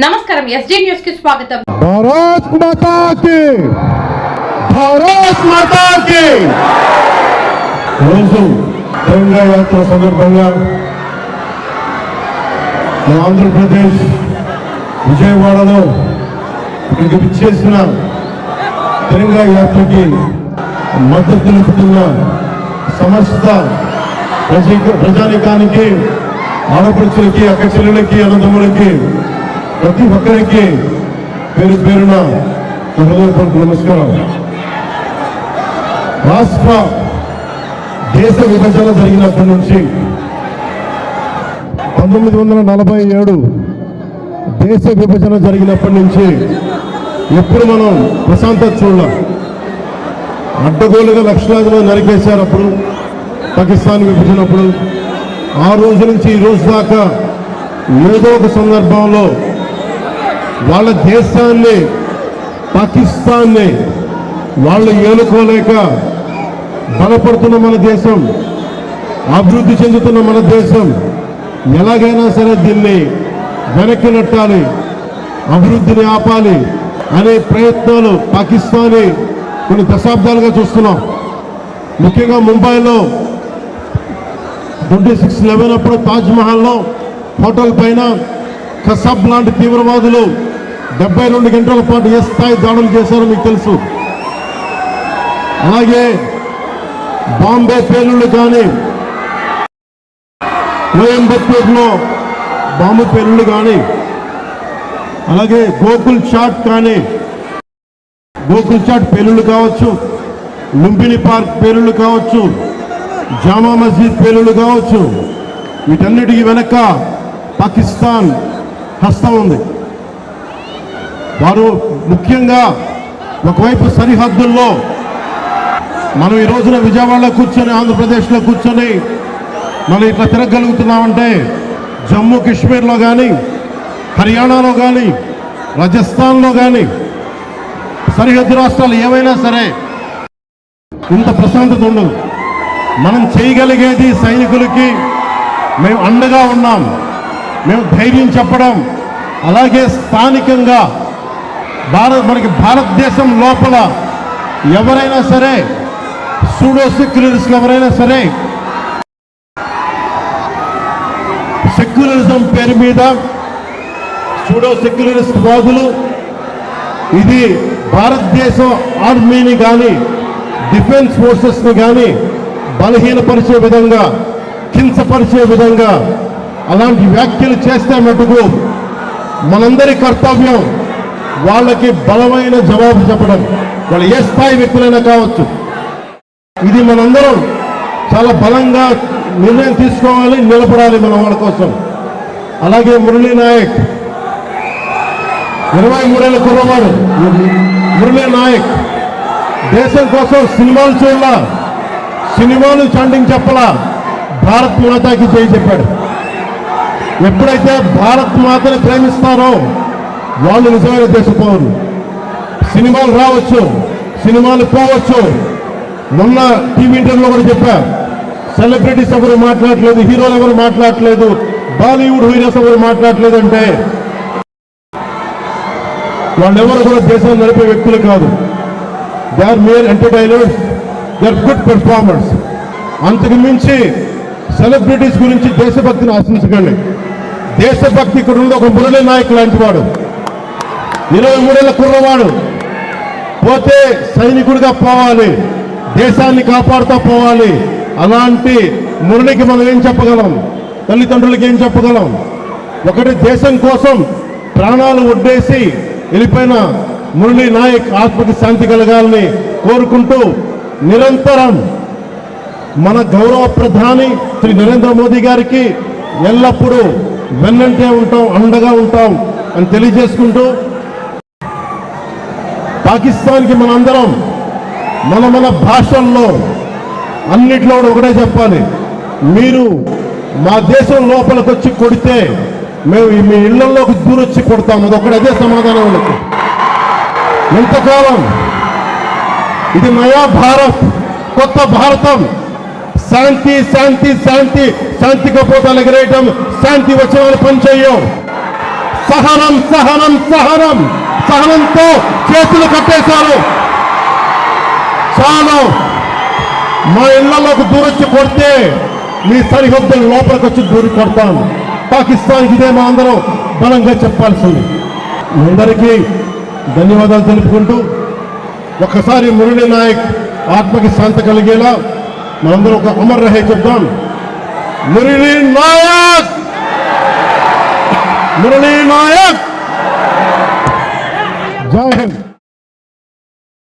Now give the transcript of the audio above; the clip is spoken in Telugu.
నమస్కారం ఎస్జీ న్యూస్ కి స్వాగతం. భారత్ మాతా కీ రోజు తెలంగాణ యాత్ర సందర్భంగా ఆంధ్రప్రదేశ్ విజయవాడలో ఇక్కడికి విచ్చేసిన తెలంగాణ యాత్రకి మద్దతు తెలుపుతున్న సమస్త ప్రజానికానికి, ఆడపడుచులకి, అక్క చెల్లెలకి, అన్నదమ్ములకి, ప్రతి ఒక్కరికి పేరు పేరున హృదయపూర్వక నమస్కారం. రాష్ట్ర దేశ విభజన జరిగినప్పటి నుంచి 1947 దేశ విభజన జరిగినప్పటి నుంచి ఎప్పుడు మనం ప్రశాంతత చూడాలి. అడ్డగోలుగా లక్షలాది మంది నరికేశారు అప్పుడు పాకిస్తాన్ విభజనప్పుడు. ఆ రోజు నుంచి ఈ రోజు దాకా ఏదో ఒక సందర్భంలో వాళ్ళ దేశాన్ని, పాకిస్తాన్ని వాళ్ళు ఏలుకోలేక బలపడుతున్న మన దేశం, అభివృద్ధి చెందుతున్న మన దేశం ఎలాగైనా సరే దీన్ని వెనక్కి నెట్టాలి, అభివృద్ధిని ఆపాలి అనే ప్రయత్నాలు పాకిస్తానీ కొన్ని దశాబ్దాలుగా చూస్తున్నాం. ముఖ్యంగా ముంబైలో 26/11 అప్పుడు తాజ్మహల్లో హోటల్ పైన కసబ్ లాంటి తీవ్రవాదులు 72 గంటల పాటు ఏ స్థాయి దాడులు చేశారో మీకు తెలుసు. అలాగే బాంబే పేలుళ్ళు కానీ, కోయంబత్తూరులో బాంబు పేలుళ్ళు కానీ, అలాగే గోకుల్ చాట్ పేలుళ్ళు కావచ్చు, లుంబిని పార్క్ పేలుళ్ళు కావచ్చు, జామా మస్జిద్ పేలుళ్ళు కావచ్చు, వీటన్నిటికీ వెనక పాకిస్తాన్ హస్తం ఉంది. వారు ముఖ్యంగా ఒకవైపు సరిహద్దుల్లో మనం ఈ రోజున విజయవాడలో కూర్చొని, ఆంధ్రప్రదేశ్లో కూర్చొని మనం ఇట్లా తిరగలుగుతున్నామంటే జమ్మూ కాశ్మీర్లో కానీ, హర్యానాలో కానీ, రాజస్థాన్లో కానీ, సరిహద్దు రాష్ట్రాలు ఏవైనా సరే ఇంత ప్రశాంతత ఉండదు. మనం చేయగలిగేది సైనికులకి మేము అండగా ఉన్నాం, మేము ధైర్యం చెప్పడం, అలాగే స్థానికంగా మనకి భారతదేశం లోపల ఎవరైనా సరే సూడో సెక్యులరిస్టులు ఎవరైనా సరే సెక్యులరిజం పేరు మీద సూడో సెక్యులరిస్ట్ వాదులు ఇది భారతదేశం ఆర్మీని కానీ, డిఫెన్స్ ఫోర్సెస్ని కానీ బలహీనపరిచే విధంగా, హింసపరిచే విధంగా అలాంటి వ్యాఖ్యలు చేస్తే మటుకు మనందరి కర్తవ్యం వాళ్ళకి బలమైన జవాబు చెప్పడం, వాళ్ళు ఏ స్థాయి వ్యక్తులైనా కావచ్చు. ఇది మనందరం చాలా బలంగా నిర్ణయం తీసుకోవాలి, నిలబడాలి మన వాళ్ళ కోసం. అలాగే మురళీ నాయక్ 23 ఏళ్ళ కుర్రవాడు మురళీ నాయక్ దేశం కోసం సినిమాలు చూడాల, సినిమాలు చాంటింగ్ చెప్పలా, భారత్ మాతాకి జై చెప్పాడు. ఎప్పుడైతే భారత్ మాతని ప్రేమిస్తారో వాళ్ళు నిజమైన దేశ పౌరులు. సినిమాలు రావచ్చు, సినిమాలు పోవచ్చు. మొన్న టీవీ ఇంటర్వ్యూలో కూడా చెప్పా, సెలబ్రిటీస్ ఎవరు మాట్లాడలేదు, హీరోలు ఎవరు మాట్లాడలేదు, బాలీవుడ్ హీరోస్ ఎవరు మాట్లాడలేదు అంటే వాళ్ళెవరు కూడా దేశాన్ని నడిపే వ్యక్తులు కాదు. They are mere entertainers, they are good performers. అంతకు మించి సెలబ్రిటీస్ గురించి దేశభక్తిని ఆశించకండి. దేశభక్తి ఇక్కడ ఉంది. ఒక మురళీ నాయక్ లాంటి వాడు 23 ఏళ్ళ కుర్రవాడు పోతే సైనికుడిగా పోవాలి, దేశాన్ని కాపాడుతూ పోవాలి. అలాంటి మురళికి మనం ఏం చెప్పగలం? తల్లిదండ్రులకి ఏం చెప్పగలం? ఒకటి దేశం కోసం ప్రాణాలు ఒడ్డేసి వెళ్ళిపోయిన మురళీ నాయక్ ఆత్మకి శాంతి కలగాలని కోరుకుంటూ నిరంతరం మన గౌరవ ప్రధాని శ్రీ నరేంద్ర మోదీ గారికి ఎల్లప్పుడూ వెన్నంటే ఉంటాం, అండగా ఉంటాం అని తెలియజేసుకుంటూ, పాకిస్తాన్కి మనందరం మన భాషల్లో అన్నిట్లో ఒకటే చెప్పాలి, మీరు మా దేశం లోపలికి వచ్చి కొడితే మేము మీ ఇళ్లలోకి దూరొచ్చి కొడతాం. అదొకటి, అదే సమాధానం వాళ్ళకి. ఎంతకాలం ఇది నయా భారత్, కొత్త భారతం, శాంతి శాంతి శాంతి శాంతి కపోతాలు ఎగరేయటం, శాంతి వచనాలు పనిచేయం. సహనం సహనం సహనం సహనంతో చేతులు కట్టేశారు. చాలు, మా ఇళ్లలోకి దూరొచ్చి కొడితే మీ సరిహద్దుల లోపలికి వచ్చి దూరి కొడతాను. పాకిస్తాన్కి ఇదే మా అందరం బలంగా చెప్పాల్సింది. మీ అందరికీ ధన్యవాదాలు తెలుపుకుంటూ ఒక్కసారి మురళీ నాయక్ ఆత్మకి శాంతి కలిగేలా మనందరం ఒక అమర్ రహే చెప్దాం. మురళీ నాయక్, మురళీ నాయక్, జై హింద్.